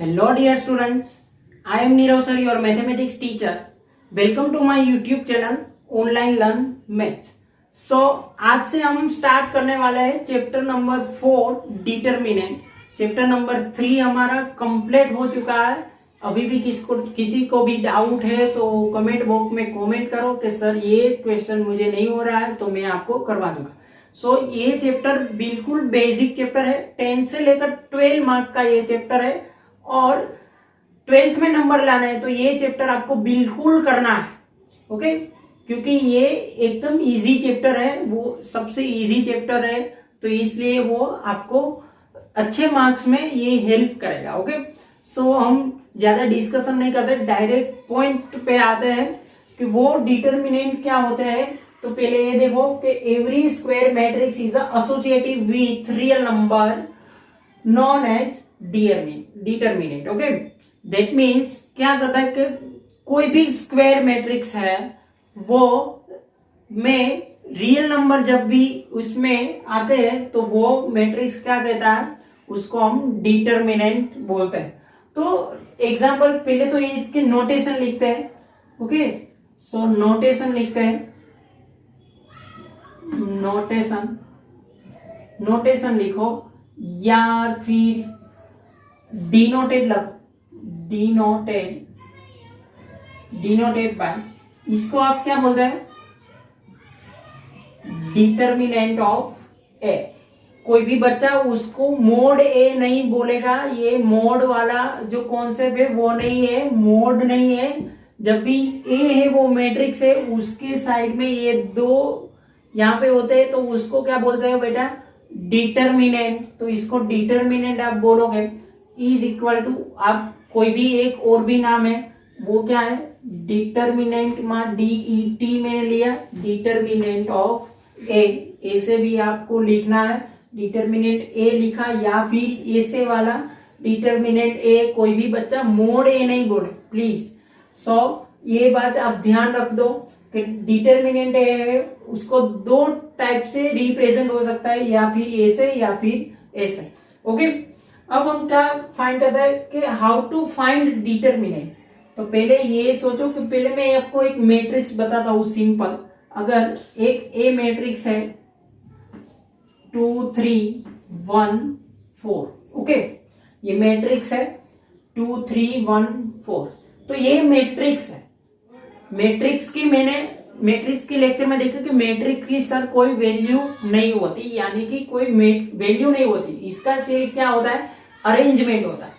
Hello dear students, I am Nirav sir, your mathematics teacher. Welcome to my YouTube channel Online Learn Maths. So आज से हम start करने वाले हैं chapter number 4 determinant. Chapter number 3 हमारा complete हो चुका है. अभी भी किसी को भी डाउट है तो कमेंट बॉक्स में कमेंट करो कि सर ये क्वेश्चन मुझे नहीं हो रहा है तो मैं आपको करवा दूंगा. सो ये चैप्टर बिल्कुल बेसिक चैप्टर है. 10 से लेकर 12 मार्क का ये चैप्टर है और 12th में नंबर लाना है तो ये चैप्टर आपको बिल्कुल करना है. ओके, क्योंकि ये एकदम इजी चैप्टर है, वो सबसे इजी चैप्टर है तो इसलिए वो आपको अच्छे मार्क्स में ये हेल्प करेगा. ओके, सो हम ज्यादा डिस्कशन नहीं करते, डायरेक्ट पॉइंट पे आते हैं कि वो डिटरमिनेंट क्या होते हैं. तो पहले ये देखो कि every square matrix is associative with real number known as determinant. Okay, that means क्या करता है कि कोई भी स्क्वायर मैट्रिक्स है वो में रियल नंबर जब भी उसमें आते हैं तो वो मैट्रिक्स क्या कहता है, उसको हम डिटरमिनेंट बोलते हैं. तो एग्जांपल पहले तो ये इसके नोटेशन लिखते हैं. ओके, सो नोटेशन लिखते हैं. नोटेशन लिखो या फिर डिनोटेड बाय, इसको आप क्या बोलते हैं, डिटरमिनेंट ऑफ ए. कोई भी बच्चा उसको मोड ए नहीं बोलेगा. ये मोड वाला जो कॉन्सेप्ट है वो नहीं है, मोड नहीं है. जब भी ए है वो मैट्रिक्स है, उसके साइड में ये दो यहाँ पे होते हैं तो उसको क्या बोलते हैं बेटा, डिटरमिनेंट. तो इसको डिटरमिनेंट आप बोलोगे. इज इक्वल टू, आप कोई भी एक और भी नाम है वो क्या है, डिटरमिनेंट में DET में लिया, डिटरमिनेंट ऑफ ए. ऐसे भी आपको लिखना है, डिटरमिनेंट ए लिखा या फिर ऐसे वाला डिटरमिनेंट ए. कोई भी बच्चा मोड ए नहीं बोले प्लीज. सो ये बात आप ध्यान रख दो कि डिटरमिनेंट ए है उसको दो टाइप से रिप्रेजेंट हो सकता है, या फिर ऐसे या फिर ऐसे. ओके, अब हम क्या फाइंड करता है कि हाउ टू फाइंड डिटरमिनेंट. तो पहले ये सोचो कि पहले मैं आपको एक मैट्रिक्स बताता हूं सिंपल. अगर एक ए मैट्रिक्स है 2 3 1 4. ओके, ये मैट्रिक्स है 2 3 1 4. तो ये मैट्रिक्स है. मैट्रिक्स के लेक्चर में देखा कि मैट्रिक्स की सर कोई वैल्यू नहीं होती, यानी कि कोई वैल्यू नहीं होती. इसका सिर्फ क्या होता है, अरेंजमेंट होता है.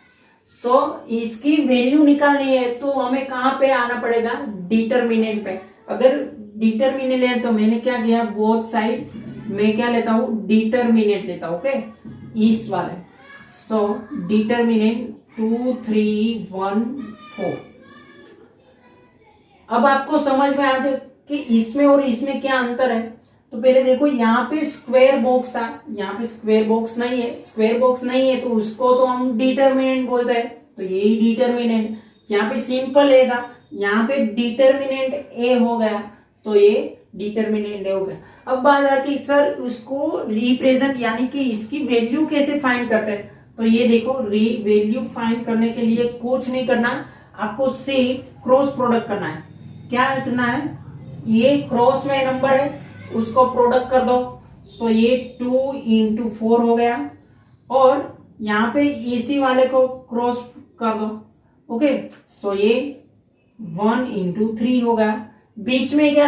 सो इसकी वैल्यू निकालनी है तो हमें कहां पे आना पड़ेगा, डिटरमिनेंट पे. अगर डिटरमिनेंट है तो मैंने क्या किया, बोथ साइड मैं क्या लेता हूं, डिटरमिनेंट लेता हूं. ओके, इस वाले. सो डिटरमिनेंट 2 3 1 4. अब आपको समझ में आ जाए कि इसमें और इसमें क्या अंतर है. तो पहले देखो यहाँ पे स्क्वायर बॉक्स था, यहाँ पे स्क्वायर बॉक्स नहीं है. स्क्वायर बॉक्स नहीं है तो उसको तो हम डिटरमिनेंट बोलते हैं, तो यही डिटरमिनेंट. यहाँ पे सिंपल ए था, यहाँ पे डिटरमिनेंट ए हो गया तो ये डिटरमिनेंट हो गया. अब बात आती सर उसको रिप्रेजेंट यानी कि इसकी वैल्यू कैसे फाइंड करते हैं. तो ये देखो वैल्यू फाइंड करने के लिए कुछ नहीं करना, आपको सिर्फ क्रॉस प्रोडक्ट करना है. क्या करना है, ये क्रॉस में नंबर है उसको प्रोडक्ट कर दो. सो ये 2 into 4 हो गया और यहाँ पे इसी वाले को क्रॉस कर दो. ओके, सो ये 1 into 3 हो गया. बीच में क्या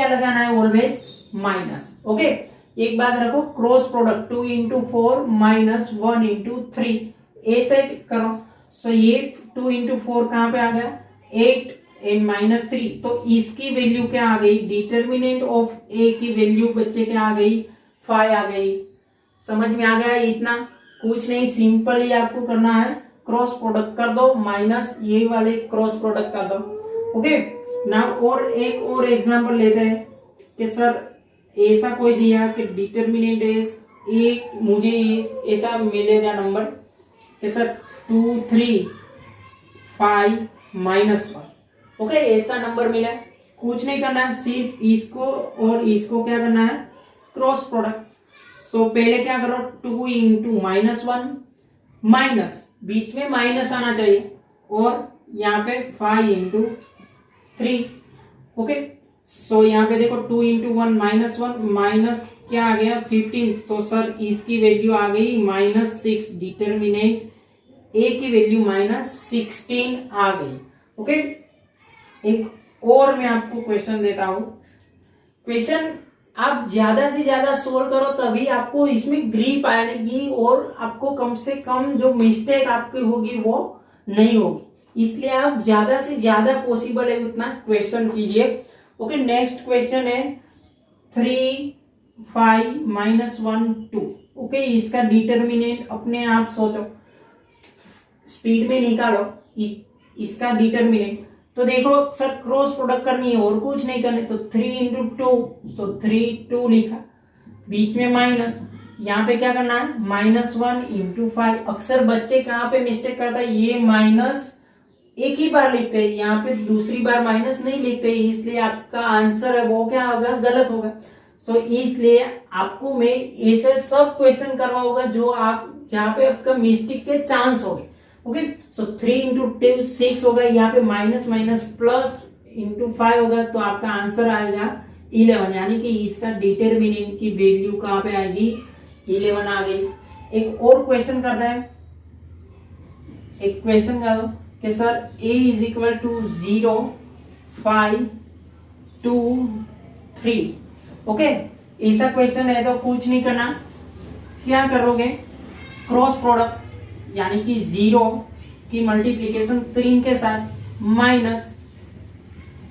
लगाना है, ऑलवेज माइनस. ओके, एक बात रखो, cross product 2 into 4 minus 1 into 3 ऐसे करो. सो ये 2 into 4 कहां पे आ गया, 8 एंड माइनस 3. तो इसकी वैल्यू क्या आ गई, डिटरमिनेंट ऑफ ए की वैल्यू बच्चे क्या आ गई, 5 आ गई. समझ में आ गया. इतना कुछ नहीं, सिंपल ही आपको करना है, क्रॉस प्रोडक्ट कर दो, माइनस ये वाले क्रॉस प्रोडक्ट कर दो. ओके ना, और एक और एग्जांपल लेते हैं कि सर ऐसा कोई दिया कि डिटरमिनेंट एक मुझे ऐसा मिलेगा नंबर कि सर 2 3 5 -1. ओके, ऐसा नंबर मिला. कुछ नहीं करना है, सिर्फ इसको और इसको क्या करना है, क्रॉस प्रोडक्ट. सो पहले क्या करो, 2 into -1 माइनस बीच में माइनस आना चाहिए, और यहाँ पे 5 इंटू 3। ओके, सो यहाँ पे देखो 2 इंटू 1 -1 माइनस क्या आ गया 15, तो सर इसकी वैल्यू आ गई -6। डिटर्मिनेंट ए की वैल्यू -16 आ गई। ओके, एक और मैं आपको क्वेश्चन देता हूं। क्वेश्चन आप ज्यादा से ज्यादा सोल्व करो तभी आपको इसमें ग्रिप आएगी, और आपको कम से कम जो मिस्टेक आपकी होगी वो नहीं होगी। इसलिए आप ज्यादा से ज्यादा पॉसिबल है उतना क्वेश्चन कीजिए। ओके, नेक्स्ट क्वेश्चन है 3 5 -1 2। ओके, इसका डिटर्मिनेंट अपने आप सोचो, स्पीड में निकालो इसका डिटर्मिनेंट। तो देखो सर क्रॉस प्रोडक्ट करनी है और कुछ नहीं करनी, तो 3 इंटू 2, तो 3 2 लिखा, बीच में माइनस, यहाँ पे क्या करना है -1 इंटू 5। अक्सर बच्चे कहाँ पे मिस्टेक करता है, ये माइनस एक ही बार लिखते हैं, यहाँ पे दूसरी बार माइनस नहीं लिखते, इसलिए आपका आंसर है वो क्या होगा, गलत होगा। सो इसलिए आपको मैं ऐसे सब क्वेश्चन करवाऊंगा जो आप जहाँ पे आपका मिस्टेक के चांस होंगे। ओके, सो 3 इंटू 2 6 होगा, यहाँ पे माइनस माइनस प्लस इंटू 5 होगा, तो आपका आंसर आएगा 11, यानी कि इसका डिटर्मिनेंट की वैल्यू कहाँ पे आएगी, 11 आ गई। एक और क्वेश्चन करते हैं, एक क्वेश्चन कर दो कि sir a is equal to 0 5 2 3। Okay, ऐसा क्वेश्चन है तो कुछ नहीं करना, क्या करोगे, क्रॉस प्रोडक्ट यानी कि 0 की मल्टीप्लीकेशन 3 के साथ माइनस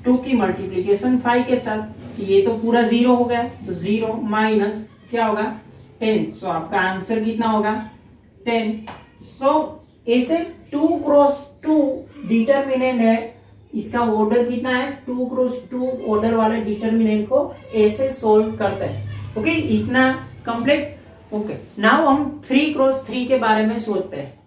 2 की मल्टीप्लीकेशन 5 के साथ, ये तो पूरा 0 हो गया, तो 0 माइनस क्या होगा 10। सो आपका आंसर कितना होगा 10। सो ऐसे 2 क्रॉस 2 डिटर्मिनेंट है, इसका ऑर्डर कितना है 2 क्रॉस 2 ऑर्डर वाले डिटर्मिनेंट को ऐसे सोल्व करते हैं। ओके, इतना कंप्लीट। ओके, नाउ हम 3 क्रॉस 3 के बारे में सोचते हैं।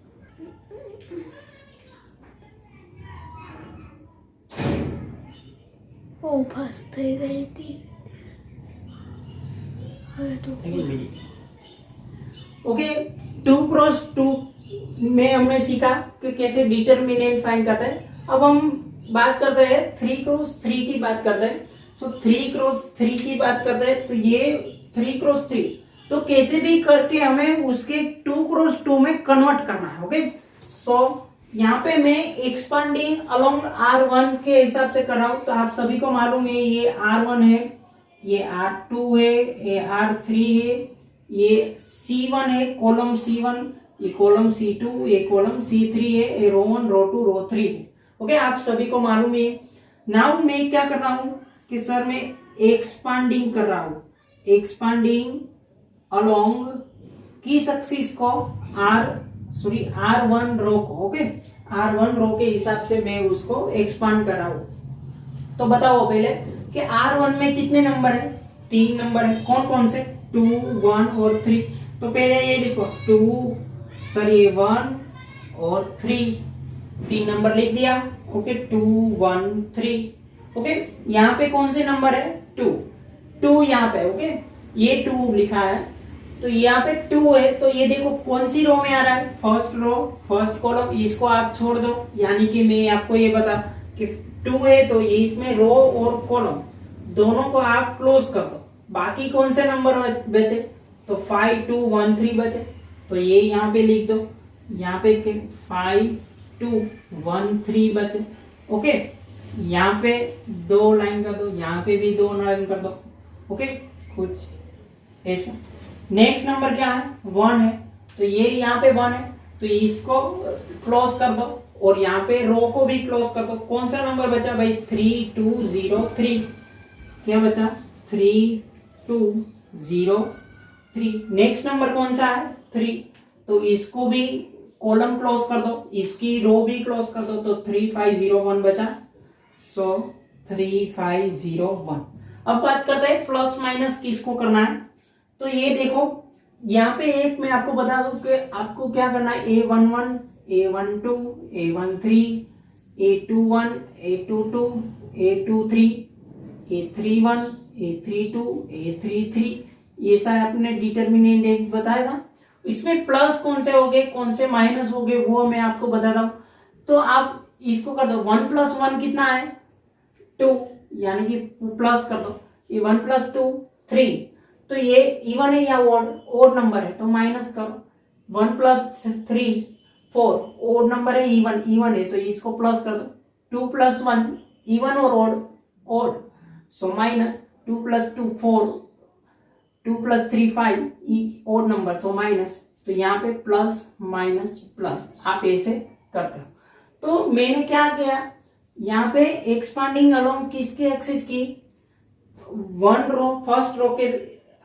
ओ फंस गई थी। ओके, 2 क्रॉस 2 में हमने सीखा कि कैसे डिटर्मिनेंट फाइंड करते हैं। अब हम बात करते हैं 3 क्रॉस 3 की बात करते हैं। सो 3 क्रॉस 3 की बात करते हैं, तो ये 3 क्रॉस 3 तो कैसे भी करके हमें उसके 2 क्रॉस 2 में कन्वर्ट करना है। ओके, सो यहाँ पे मैं एक्सपांडिंग अलोंग R1 के हिसाब से कर रहा हूं, तो आप सभी को मालूम है ये R1 है, ये R2 है, ये R3 है, ये C1 है, कॉलम C1, ये कॉलम C2, ये कॉलम C3 है, ये रो 1 रो 2 रो 3 है। ओके, आप सभी को मालूम है। नाउ मैं क्या कर रहा हूं कि सर मैं एक्सपांडिंग कर रहा हूं, एक्सपांडिंग अलोंग किस एक्सिस को, R1 रो को। ओके, R1 रो के हिसाब से मैं उसको एक्सपांड कर रहा हूं। तो बताओ पहले कि R1 में कितने नंबर है, 3 नंबर है, कौन कौन से, 2 1 और 3। तो पहले ये लिखो 1 और 3 नंबर लिख दिया। ओके, 2 1 3। ओके, यहाँ पे कौन से नंबर है, 2 यहाँ पे। ओके, ये 2 लिखा है, तो यहाँ पे 2 है, तो ये देखो कौन सी रो में आ रहा है, फर्स्ट रो फर्स्ट कॉलम, इसको आप छोड़ दो, यानी कि मैं आपको ये बता कि 2 है तो ये इसमें रो और कॉलम दोनों को आप क्लोज कर दो। बाकी कौन से नंबर बचे, तो 5 2 1 3 बचे, तो ये यहाँ पे लिख दो, यहाँ पे 5 2 1 3 बचे। ओके, यहाँ पे 2 लाइन कर दो, यहाँ पे भी 2 लाइन कर दो। ओके, कुछ ऐसा। नेक्स्ट नंबर क्या है, 1 है, तो ये यहाँ पे 1 है, तो इसको क्लोज कर दो, और यहाँ पे रो को भी क्लोज कर दो। कौन सा नंबर बचा भाई, 3 2 0 3। क्या बचा, 3 2 0 3। नेक्स्ट नंबर कौन सा है, 3, तो इसको भी कॉलम क्लोज कर दो, इसकी रो भी क्लोज कर दो, तो 3 5 0 1 बचा। सो 3 5 0 1। अब बात करते हैं प्लस माइनस किसको करना है। तो ये देखो यहाँ पे एक मैं आपको बता दूं कि आपको क्या करना है, A11 A12 A13 A21 A22 A23 A31 A32 A33, ऐसा आपने डिटर्मिनेंट एक बताया था। इसमें प्लस कौन से हो गए, कौन से माइनस हो गए, वो मैं आपको बताता हूं। तो आप इसको कर दो, 1 + 1 कितना है 2, यानी कि प्लस कर दो, ये 1 + 2 3, तो ये इवन है या ओड नंबर है तो माइनस करो, 1 + 3 4, ओड नंबर है इवन है तो इसको प्लस कर दो, 2 + 1 इवन और odd, so minus, 2 + 2 4, 2 + 3 5, odd number तो माइनस, तो यहाँ पे प्लस माइनस प्लस आप ऐसे करते हो। तो मैंने क्या किया, यहाँ पे एक्सपांडिंग अलोंग किसके एक्सिस की, 1 रो फर्स्ट रो के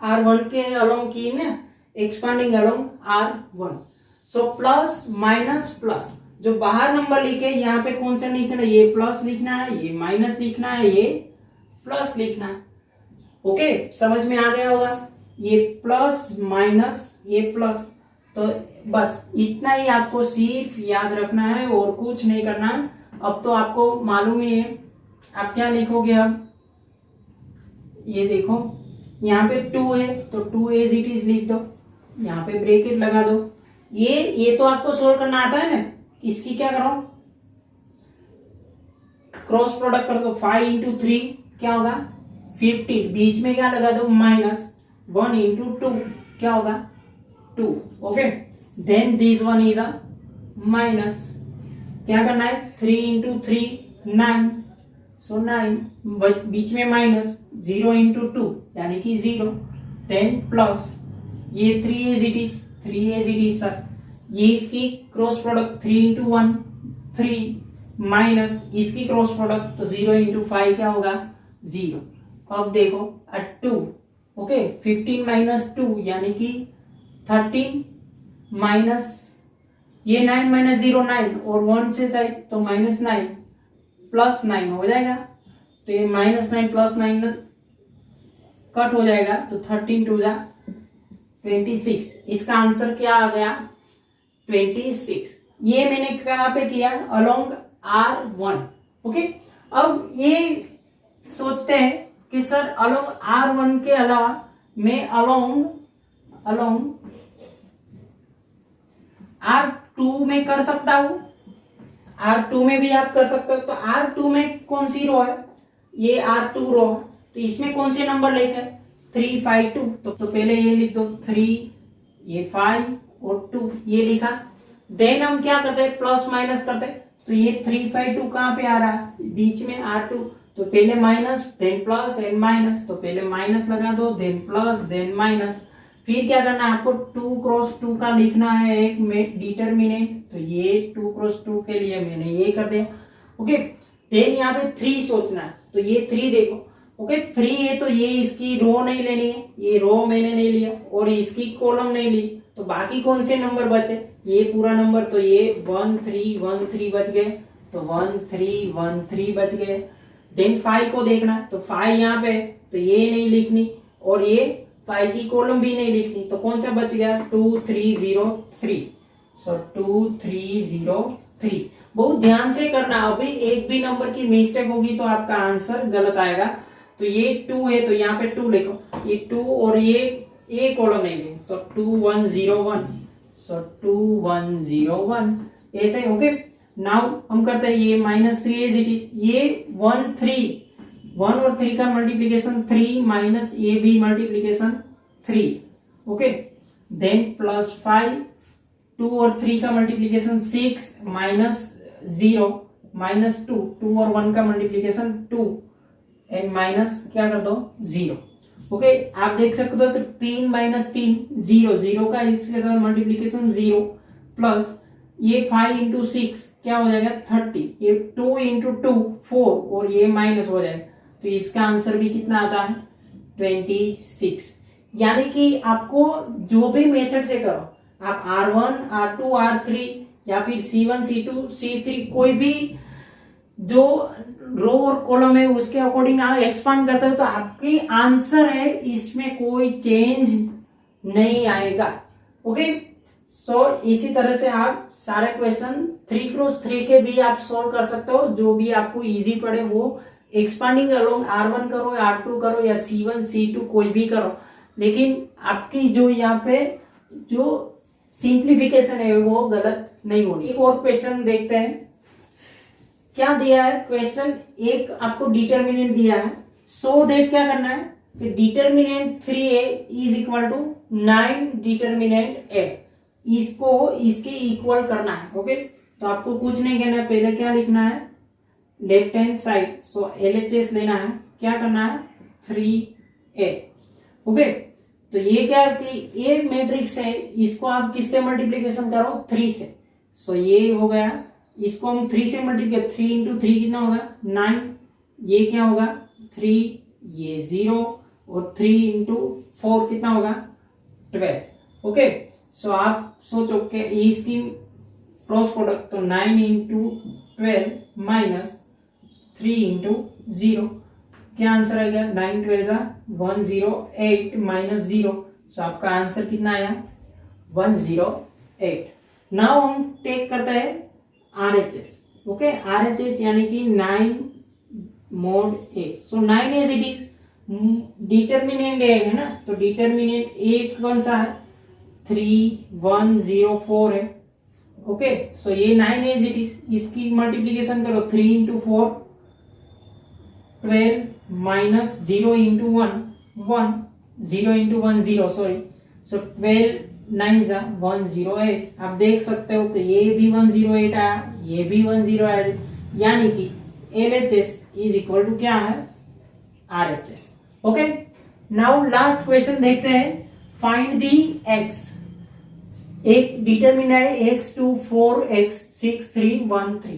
R1 के अलोंग की ना, expanding along R1, so plus minus plus, जो बाहर नंबर लिखे यहाँ पे कौन सा लिखना है, ये प्लस लिखना है, ये माइनस लिखना है, ये प्लस लिखना है। ओके, समझ में आ गया होगा, ये प्लस माइनस ये प्लस, तो बस इतना ही आपको सिर्फ याद रखना है और कुछ नहीं करना है। अब तो आपको मालूम ही है, आप क्या लिखोगे अब, ये देखो यहाँ पे 2 है तो 2 एज इट इज लिख दो, यहाँ पे ब्रैकेट लगा दो, ये तो आपको सोल्व करना आता है ना, इसकी क्या करो, क्रॉस प्रोडक्ट कर दो, 5 × 3 क्या होगा 15, बीच में क्या लगा दो माइनस, 1 × 2 क्या होगा 2, okay, then this one is a minus, क्या करना है 3 × 3 9, सो 9, बीच में माइनस, 0 × 2 यानी कि 0, देन प्लस, ये 3 एज इट इज सर, ये इसकी क्रॉस प्रोडक्ट 3 × 1 3, माइनस इसकी क्रॉस प्रोडक्ट तो 0 × 5 क्या होगा 0। अब देखो 2, ओके, 15 - 2 यानी कि 13, माइनस ये 9 - 0 9 और 1 से साइड तो -9 प्लस 9 हो जाएगा, तो ये -9 प्लस 9 कट हो जाएगा, तो 13 × 2 = 26, इसका आंसर क्या आ गया 26। ये मैंने कहां पे किया, अलोंग R1, ओके। अब ये सोचते हैं कि सर अलोंग R1 के अलावा मैं अलोंग R2 में कर सकता हूं, R2 में भी आप कर सकते हो, तो R2 में कौन सी रो है, ये R2 रो है, तो इसमें कौन से नंबर लेकर 3 5 2, तो पहले ये लिख दो 3, ये 5 और 2 ये लिखा, देन हम क्या करते हैं प्लस माइनस करते हैं, तो ये 3 5 2 कहां पे आ रहा है बीच में R2, तो पहले minus then plus and minus, तो पहले माइनस लगा दो देन प्लस देन माइनस, फिर क्या करना है आपको 2 × 2 का लिखना है एक डिटरमिनेंट, तो ये 2 × 2 के लिए मैंने ये कर दिया, ओके। देन यहाँ पे 3 सोचना है, तो ये 3 देखो, ओके 3 है तो ये इसकी रो नहीं लेनी है, ये रो मैंने नहीं लिया और इसकी कॉलम नहीं ली, तो बाकी कौन से नंबर बचे, ये पूरा नंबर, तो ये 1 3 1 3 बच गए, तो 1 3 1 3 बच गए। देन 5 को देखना, तो 5 यहाँ पे तो ये नहीं लिखनी और ये 5 की कॉलम भी नहीं लिखनी, तो कौन सा बच गया 2 3 0 3, सो 2 3 0 3। बहुत ध्यान से करना, अभी एक भी नंबर की मिस्टेक होगी तो आपका आंसर गलत आएगा। तो ये 2 है तो यहाँ पे 2 लिखो, ये 2 और ये कॉलम नहीं लेंगे, तो 2 1 0 1, सो 2 1 0 1 ऐसे, ओके। नाउ हम करते हैं ये -3 एज इट इज, ये 1 3 1 और 3 का मल्टीप्लीकेशन 3 माइनस ये भी मल्टीप्लीकेशन 3, ओके। देन प्लस 5 2 और 3 का मल्टीप्लीकेशन 6 माइनस 0 माइनस 2 2 और 1 का मल्टीप्लीकेशन 2 एंड माइनस क्या कर दो 0, ओके। आप देख सकते हो तो 3 - 3 0 0 का इसके साथ मल्टीप्लीकेशन 0 प्लस ये 5 × 6 क्या हो जाएगा 30, ये 2 × 2 4 और ये माइनस हो जाएगा, तो इसका आंसर भी कितना आता है 26। यानी कि आपको जो भी मेथड से करो, आप R1 R2 R3 या फिर C1 C2 C3 कोई भी जो रो और कॉलम है उसके अकॉर्डिंग आप एक्सपांड करते हो तो आपकी आंसर है, इसमें कोई चेंज नहीं आएगा, ओके। सो इसी तरह से आप सारे क्वेश्चन 3 × 3 के भी आप सॉल्व कर सकते हो, जो भी आपको इजी पड़े वो एक्सपांडिंग अलोंग R1 करो R2 करो या C1 C2 कोई भी करो, लेकिन आपकी जो यहाँ पे जो सिंप्लीफिकेशन है वो गलत नहीं होनी। एक और क्वेश्चन देखते हैं क्या दिया है। क्वेश्चन एक आपको डिटर्मिनेंट दिया है, सो दैट क्या करना है कि determinant 3a is equal to 9 determinant a, इसको इसके इक्वल करना है। ओके, तो आपको कुछ नहीं कहना है, पहले क्या लिखना है लेफ्ट हैंड साइड, सो LHS लेना है, क्या करना है 3a। ओके, तो ये क्या है कि ये मैट्रिक्स है, इसको आप किससे मल्टीप्लीकेशन करो 3 से, सो ये हो गया, इसको हम 3 से मल्टीप्लाई, 3 इंटू 3 कितना होगा 9, ये क्या होगा 3, ये 0 और 3 इंटू 4 कितना होगा 12। ओके, सो आप सोचो कि इसकी क्रॉस प्रोडक्ट, तो 9 इंटू 12 माइनस 3 इंटू 0, क्या आंसर आएगा 9 12 108 माइनस 0, सो आपका आंसर कितना आया 108। नाउ हम टेक करते हैं RHS। ओके, RHS यानी कि 9 mod A, so 9 as it is, determinant A है ना, तो डिटर्मिनेंट A कौन सा है 3104 है। ओके, सो ये 9 एज इट इज, इसकी मल्टीप्लीकेशन करो 3 into 4 12 minus 0 into 1 1, 0 into 1 0, sorry, so 12 9 जा 108। आप देख सकते हो कि ये भी 108 आया, ये भी 108 आया, यानी कि LHS इज इक्वल टू क्या है RHS। Okay, now last question देखते हैं, फाइंड दी x। एक डिटरमिन है x2 4 x 6 3 1 3।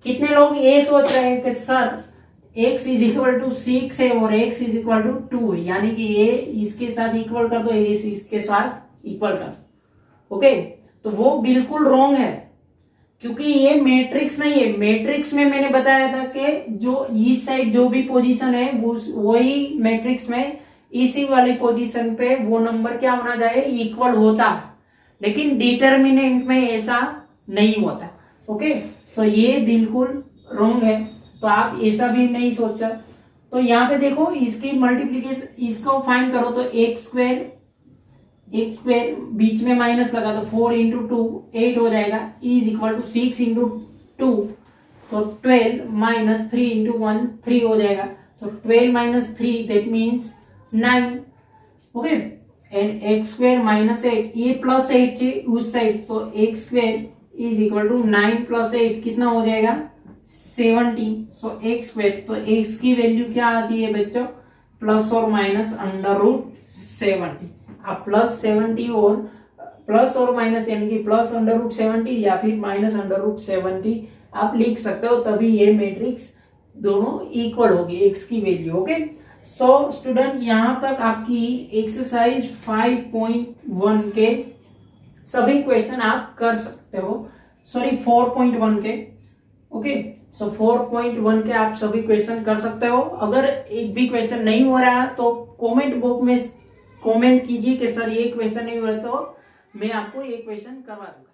कितने लोग ये सोच रहे हैं कि sir x is equal to 6 है और x इज इक्वल टू 2 है, यानी कि ये इसके साथ इक्वल कर दो, ये इसके साथ इक्वल कर दो। ओके, तो वो बिल्कुल रॉन्ग है, क्योंकि ये मैट्रिक्स नहीं है। मैट्रिक्स में मैंने बताया था कि जो इस साइड जो भी पोजीशन है वही मैट्रिक्स में इसी वाली पोजीशन पे वो नंबर क्या होना चाहिए इक्वल होता है, लेकिन डिटर्मिनेंट में ऐसा नहीं होता। ओके, सो ये बिल्कुल रॉन्ग है, तो आप ऐसा भी नहीं सोचा। तो यहाँ पे देखो इसकी मल्टीप्लीकेशन, इसको फाइंड करो तो एक्स स्क्वायर बीच में माइनस लगा तो 4 इंटू 2 8 हो जाएगा, इज इक्वल टू 6 इंटू 2 तो 12 माइनस 3 इंटू 1 3 हो जाएगा, तो 12 minus 3 that means 9। Okay, and X square minus 8, ये प्लस 8 थे उस साइड, तो X square is equal to 9 plus 8 कितना हो जाएगा 17, सो एक्स स्क्वायर, तो एक्स की वैल्यू क्या आती है बच्चों प्लस और माइनस अंडर रूट 70। आप प्लस 70 और प्लस और माइनस यानी कि प्लस अंडर रूट 70 या फिर माइनस अंडर रूट 70 आप लिख सकते हो, तभी ये मैट्रिक्स दोनों इक्वल होगी एक्स की वैल्यू। ओके, सो स्टूडेंट यहां तक आपकी एक्सरसाइज 5.1 के सभी क्वेश्चन आप कर सकते हो, सॉरी 4.1 के। ओके, सो 4.1 के आप सभी क्वेश्चन कर सकते हो। अगर एक भी क्वेश्चन नहीं हो रहा है तो कमेंट बॉक्स में कमेंट कीजिए कि सर ये क्वेश्चन नहीं हुआ, तो मैं आपको ये क्वेश्चन करवा दूंगा।